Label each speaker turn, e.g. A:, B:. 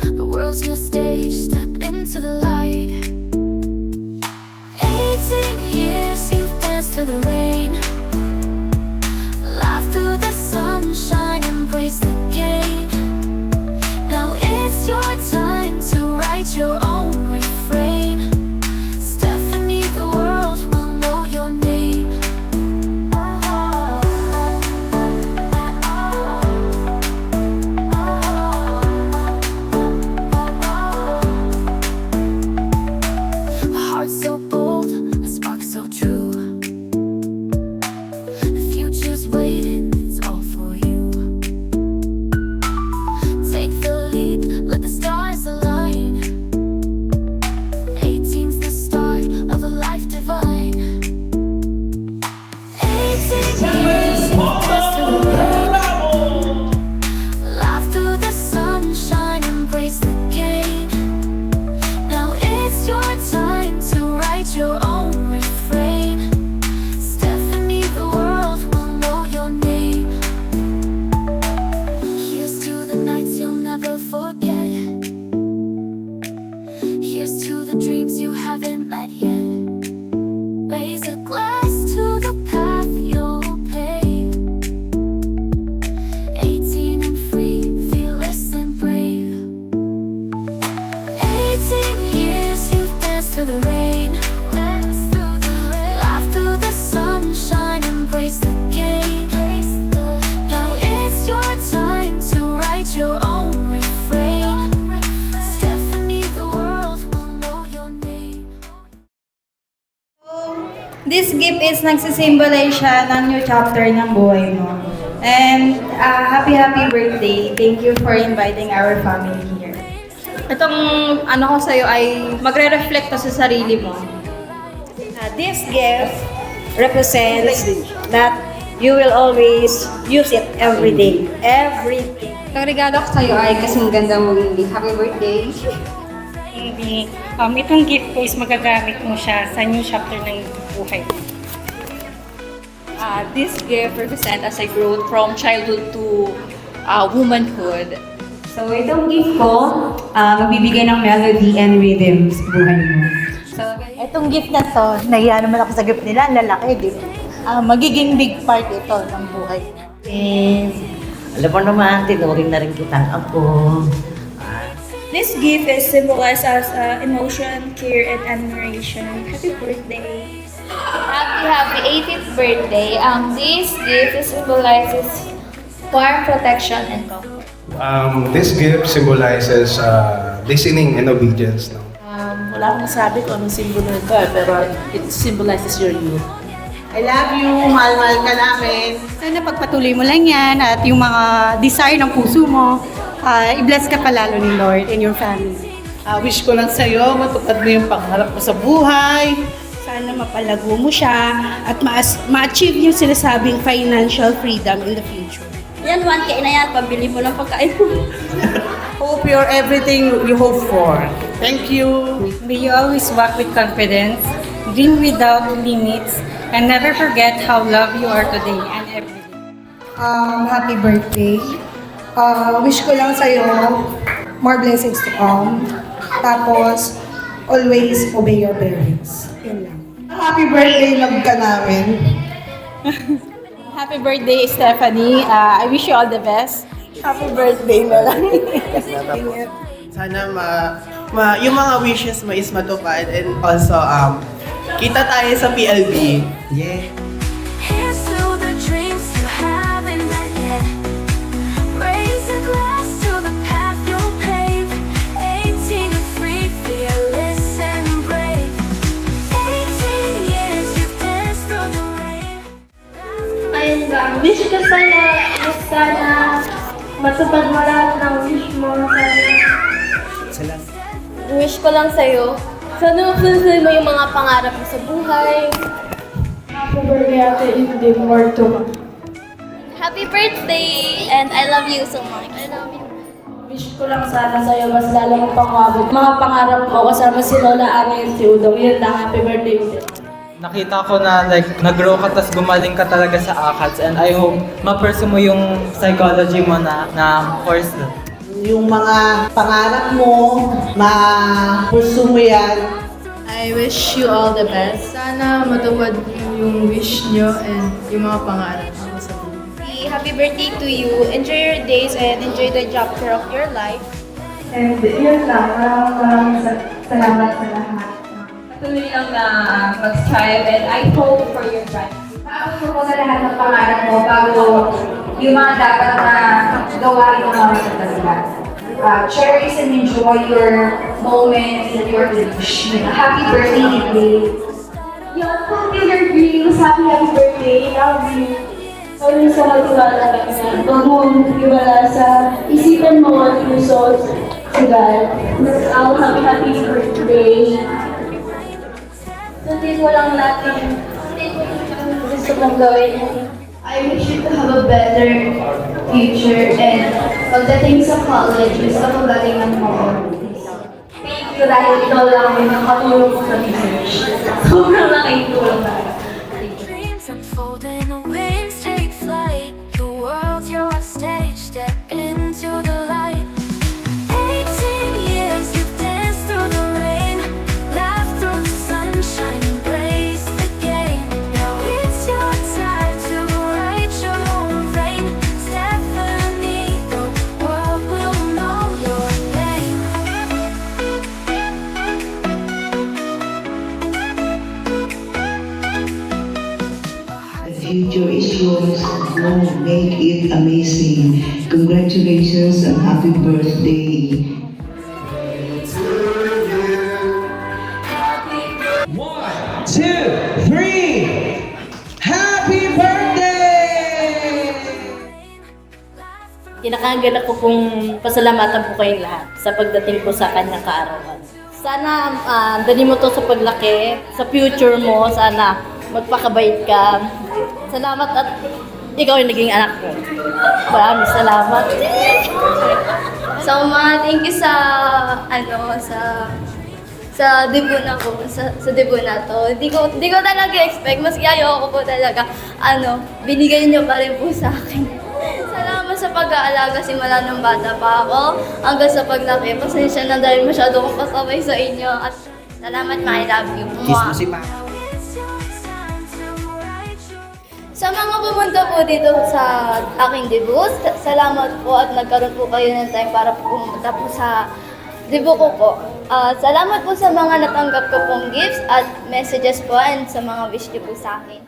A: The world's your stage, step into the light. 18 years, you've danced through the rain, laughed through the sunshine, embraced the game. Now it's your time to write your own refrain. Stephanie, the world will know your name. A heart so bold, a spark so true. The future's waiting, it's all for you. Take the leap, let the stars align. 18's the start of a life divine. 18 years, just through the rain, laugh through the sunshine, embrace the game. Now it's your time to write your own refrain. Stephanie, the world will know your name. Here's to the nights you'll never forget. Here's to the dreams you haven't met yet. Raise a glass to the path you'll pave. 18 and free, fearless and brave. 18 years, you've danced through the rain, laughed through the sunshine, embraced the game. Now it's your time to write your own refrain. Stephanie, the world will know your name.
B: This gift is nagsisimbolize siya ng new chapter ng buhay mo. And happy birthday. Thank you for inviting our family here. Itong ano ko sa'yo ay magre-reflect to sa sarili mo.
C: This gift represents that you will always use it every day. Everything.
B: Itong regalo ko sa'yo ay kasing ganda mo, Lindy. Happy birthday.
D: Hindi. Itong gift ko is magagamit mo siya sa new chapter ng buhay.
E: This gift represents as I grow from childhood to womanhood.
F: So, itong gift ko, magbibigay ng melody and rhythm sa buhay mo.
G: So, itong gift na to, nahiya naman ako sa gift nila, ang lalaki, di ba? Magiging big part ito ng buhay.
C: Alam mo naman, tinuring na rin kitang ako.
H: This gift is symbolized as emotion, care, and admiration. Happy birthday!
A: Happy 18th birthday. This gift symbolizes warm protection and comfort.
I: This gift symbolizes listening and obedience. No?
J: Wala akong masabi kung anong simbolo nito, pero it symbolizes your youth.
G: I love you, mahal-mahal ka namin.
D: Sana pagpatuloy mo lang yan at yung mga desire ng puso mo, i-bless ka palalo ni Lord and your family.
G: Wish ko lang sa'yo, matupad mo yung pangarap mo sa buhay.
D: Sana mapalago mo siya at ma-achieve yung sinasabing financial freedom in the future.
H: Yan, 1K na yan, pambili mo ng pagkain mo.
G: Hope you're everything you hope for. Thank you.
D: May you always walk with confidence, dream without limits, and never forget how loved you are today and every day.
B: Happy birthday. Wish ko lang sa'yo more blessings to come. Tapos, always obey your parents. Yun lang. Happy birthday, love ka namin.
D: Happy birthday, Stephanie. I wish you all the best.
G: Happy birthday na lang.
J: Sana yung mga wishes mo is matupad and also kita tayo sa PLB. Yeah.
A: Here's to the dreams you haven't met yet. Raise a glass to the path you'll pave. 18 and free, fearless and brave. 18 years you've danced through the rain.
H: Ayun lang, wish ko sana matupad mo lahat ng wish mo. Wish ko lang sa'yo, sana ma-fulfill mo yung mga pangarap mo sa buhay.
G: Happy birthday, Ate Indy. More to come.
H: Happy birthday! And I love you so much. I love you.
G: Wish ko lang sana sa'yo, mas lalo mong pangabot. Mga pangarap mo, kasama si Lola Ana yung si Udong. Yun lang, happy birthday ulit.
K: Nakita ko na nag-grow ka tapos gumaling ka talaga sa ACADS and I hope ma-pursue mo yung psychology mo na course na.
J: yung mga pangarap mo, ma-pursue mo yan.
G: I wish you all the best. Sana matupad yung wish nyo and yung mga pangarap mo sa buhay.
H: Happy birthday to you. Enjoy your days and enjoy the chapter of your life.
B: And yun lang, maraming salamat sa lahat.
F: Patuloy lang na mag-strive and I hope for your gratitude.
B: Maabot mo sa lahat ng pangarap mo bago yung mga dapat na gawain mo naman sa talaga. Cherish and enjoy your moments and your wish. Happy birthday, Nicky.
G: Yun, fulfill your dreams. Happy birthday. Love you. Always sa magtiwala lang yan. Huwag mong iwala sa isipan mo at puso sa God. That's all. Happy birthday. Sundin mo lang natin. Sundin mo yung gusto mong gawin. I wish you to have a better future and pagdating sa college, gusto ko galingan mo. Thank you dahil ikaw lang yung nakatulong ko sa research. Sobrang nakitulong na.
A: Dreams unfolding, the wings take flight. The world's your stage, step into the light. 18 years you've danced through the rain, laughed through the sunshine, embraced the game. Now it's your time to write your own reign. Stephanie, the world will know your name.
L: The future is yours. Go make it amazing. Congratulations and happy birthday.
J: 1, 2, 3! Happy birthday!
E: Kinakagalak ko pong pasalamatan po kayong lahat sa pagdating po sa kanyang kaarawan. Sana dali mo to sa paglaki, sa future mo, sana magpakabait ka. Salamat at ikaw yung naging anak ko. Maraming salamat.
H: So, thank you sa debut na ko, sa debut na to. Hindi ko talaga expect, mas ayoko po talaga, binigay niyo pa rin po sa akin. Salamat sa pag-aalaga simula nung bata pa ako hanggang sa paglaki. Pasensya na dahil masyado kong pasabay sa inyo at salamat, I love you.
C: Kiss mo si Ma.
H: Sa mga pumunta po dito sa aking debut, salamat po at nagkaroon po kayo ng time para pumunta po sa debut ko po. Salamat po sa mga natanggap ko pong gifts at messages po and sa mga wish niyo po sa akin.